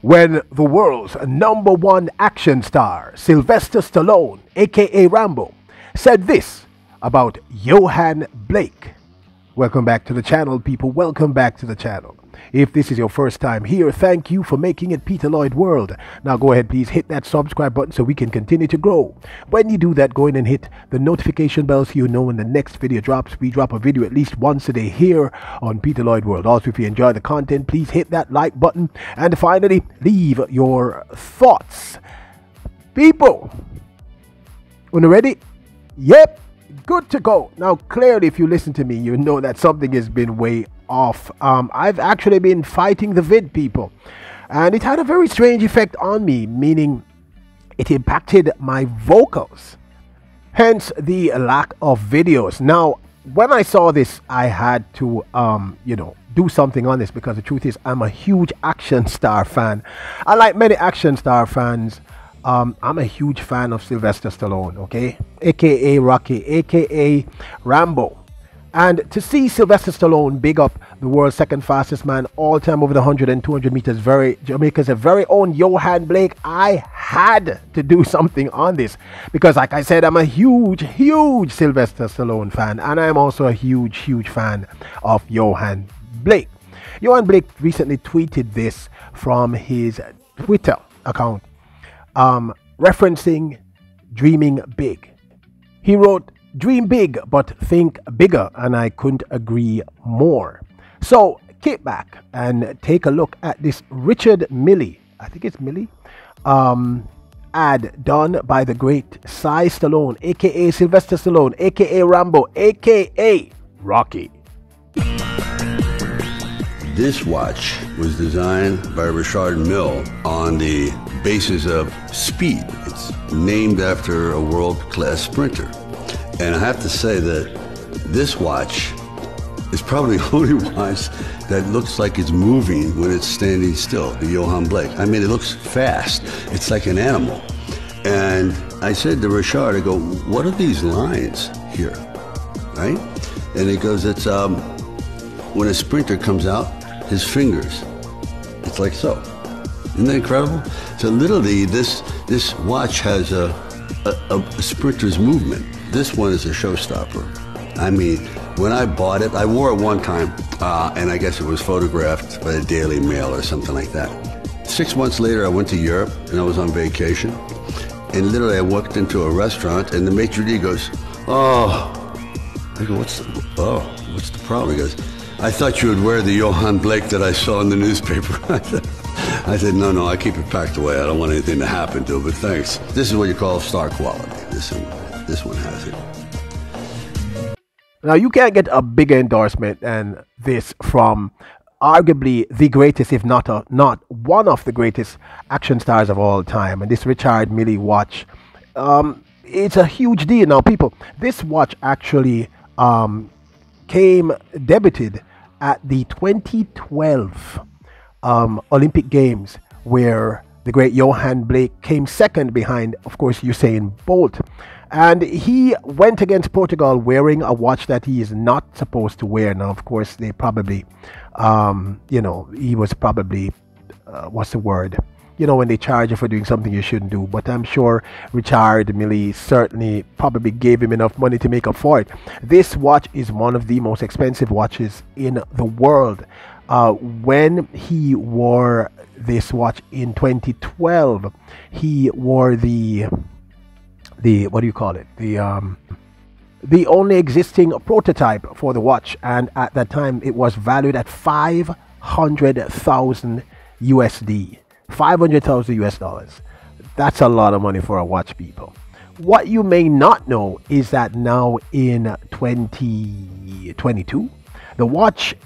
when the world's #1 action star, Sylvester Stallone, aka Rambo, said this about Yohan Blake. Welcome back to the channel, people. Welcome back to the channel. If this is your first time here, thank you for making it Peter Lloyd World. Now go ahead, please hit that subscribe button so we can continue to grow. When you do that, go in and hit the notification bell so you know when the next video drops. We drop a video at least once a day here on Peter Lloyd World. Also, if you enjoy the content, please hit that like button. And finally, leave your thoughts. People, when you're ready? Yep. Good to go. Now, clearly, if you listen to me, you know that something has been way off. I've actually been fighting the vid, people, and it had a very strange effect on me, meaning it impacted my vocals, hence the lack of videos. Now, when I saw this, I had to, do something on this, because the truth is, I'm a huge action star fan. Unlike many action star fans, I'm a huge fan of Sylvester Stallone, okay? AKA Rocky, AKA Rambo. And to see Sylvester Stallone big up the world's second fastest man all time over the 100 and 200 meters, Jamaica's very own Yohan Blake, I had to do something on this. Because like I said, I'm a huge Sylvester Stallone fan. And I'm also a huge fan of Yohan Blake. Yohan Blake recently tweeted this from his Twitter account. Referencing dreaming big. He wrote, "Dream big, but think bigger," and I couldn't agree more. So kick back and take a look at this Richard Milley, I think it's Milley, ad done by the great Cy Stallone, aka Sylvester Stallone, aka Rambo, aka Rocky. This watch was designed by Richard Mille on the basis of speed. It's named after a world-class sprinter. And I have to say that this watch is probably the only watch that looks like it's moving when it's standing still, the Yohan Blake. I mean, it looks fast. It's like an animal. And I said to Richard, I go, what are these lines here, right? And he goes, it's when a sprinter comes out, his fingers, it's like so. Isn't that incredible? So literally, this watch has a sprinter's movement. This one is a showstopper. I mean, when I bought it, I wore it one time, and I guess it was photographed by the Daily Mail or something like that. 6 months later, I went to Europe, and I was on vacation. And literally, I walked into a restaurant, and the maitre d' goes, "Oh." I go, what's the problem? He goes, "I thought you would wear the Yohan Blake that I saw in the newspaper." I said, no, I keep it packed away. I don't want anything to happen to it, but thanks. This is what you call star quality. This one has it. Now, you can't get a bigger endorsement than this from arguably the greatest, if not one of the greatest action stars of all time. And this Richard Milley watch, it's a huge deal. Now, people, this watch actually debuted at the 2012 Olympic Games, where the great Yohan Blake came second behind, of course, Usain Bolt. And he went against Portugal wearing a watch that he is not supposed to wear. Now, of course, they probably, he was probably, what's the word? You know, when they charge you for doing something you shouldn't do. But I'm sure Richard Milley certainly probably gave him enough money to make up for it. This watch is one of the most expensive watches in the world. When he wore this watch in 2012, he wore the what do you call it? The only existing prototype for the watch, and at that time it was valued at 500,000 USD. 500,000 US dollars. That's a lot of money for a watch, people. What you may not know is that now in 2022, the watch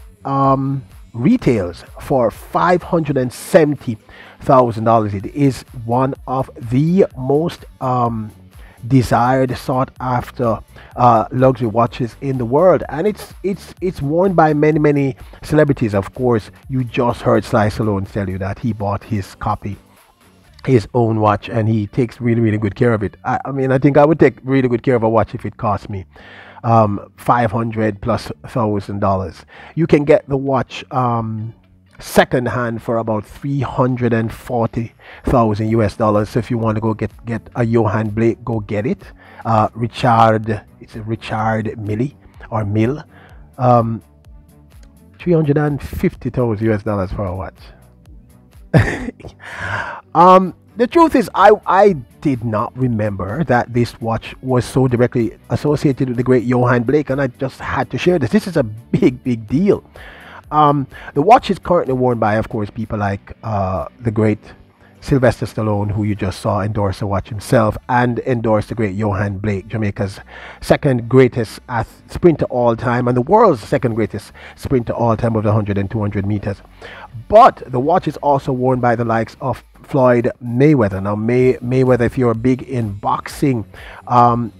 retails for $570,000. It is one of the most desired, sought after luxury watches in the world, and it's worn by many celebrities. Of course, you just heard Cy Stallone tell you that he bought his own watch, and he takes really good care of it. I mean, I think I would take really good care of a watch if it cost me $500,000+. You can get the watch second hand for about 340,000 US dollars. So if you want to go get a Yohan Blake, go get it. It's a Richard Millie or Mill. 350,000 US dollars for a watch. The truth is, I did not remember that this watch was so directly associated with the great Yohan Blake, and I just had to share this. This is a big deal. The watch is currently worn by, of course, people like the great Sylvester Stallone, who you just saw endorse the watch himself, and endorse the great Yohan Blake, Jamaica's second greatest sprinter all time, and the world's second greatest sprinter all time of the 100 and 200 meters. But the watch is also worn by the likes of Floyd Mayweather. Now, Mayweather, if you're big in boxing,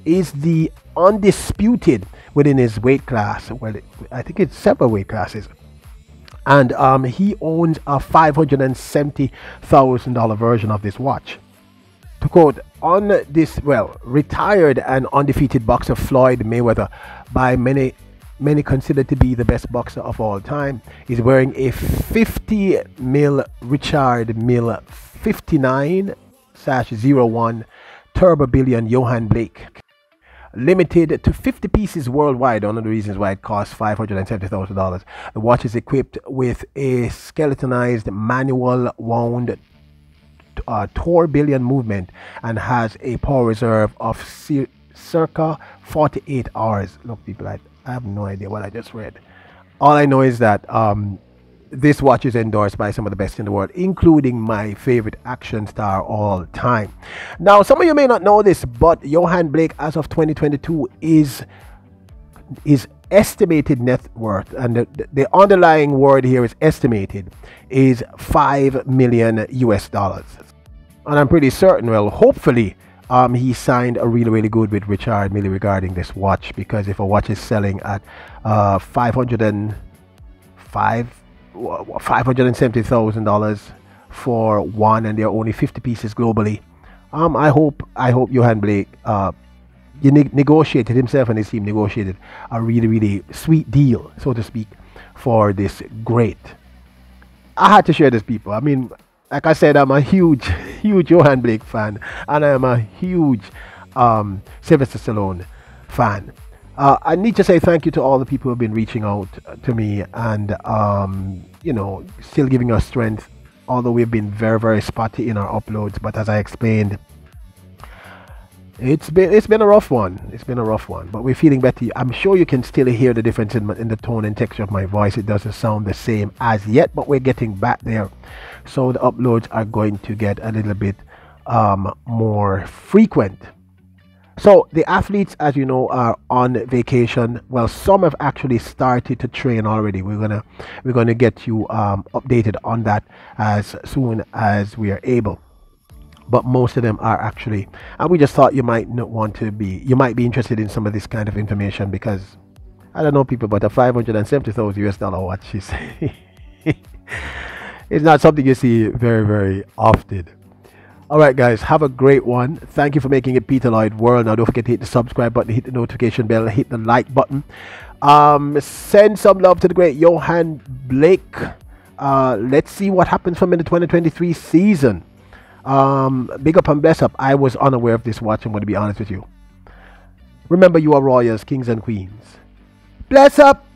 is the undisputed within his weight class. Well, I think it's several weight classes. And he owns a $570,000 version of this watch. To quote, on this, retired and undefeated boxer Floyd Mayweather, by many considered to be the best boxer of all time, is wearing a 50 mil Richard Mill 59/01 Turbo Billion Yohan Blake. Limited to 50 pieces worldwide. One of the reasons why it costs $570,000. The watch is equipped with a skeletonized manual wound tourbillon movement and has a power reserve of circa 48 hours. Look, people, I have no idea what I just read. All I know is that this watch is endorsed by some of the best in the world, including my favorite action star all time. Now, some of you may not know this, but Yohan Blake, as of 2022, is estimated net worth, and the underlying word here is estimated, is $5 million US dollars. And I'm pretty certain, well, hopefully, he signed a really good with Richard Mille regarding this watch, because if a watch is selling at $570,000 for one, and there are only 50 pieces globally, I hope Yohan Blake negotiated himself, and his team negotiated a really sweet deal, so to speak, for this great. I had to share this, people. I mean, like I said, I'm a huge Yohan Blake fan, and I am a huge Sylvester Stallone fan. I need to say thank you to all the people who have been reaching out to me and, still giving us strength, although we've been very spotty in our uploads. But as I explained, it's been a rough one. It's been a rough one, but we're feeling better. I'm sure you can still hear the difference in the tone and texture of my voice. It doesn't sound the same as yet, but we're getting back there. So the uploads are going to get a little bit more frequent. So the athletes, as you know, are on vacation. Well, some have actually started to train already. We're gonna get you updated on that as soon as we are able. But most of them are actually, and we just thought you might be interested in some of this kind of information, because I don't know, people, but a $570,000 US dollar watch is it's not something you see very often. Alright guys, have a great one. Thank you for making it Peter Lloyd World. Now don't forget to hit the subscribe button, hit the notification bell, hit the like button. Send some love to the great Yohan Blake. Let's see what happens from in the 2023 season. Big up and bless up. I was unaware of this watch, I'm going to be honest with you. Remember, you are royals, kings and queens. Bless up!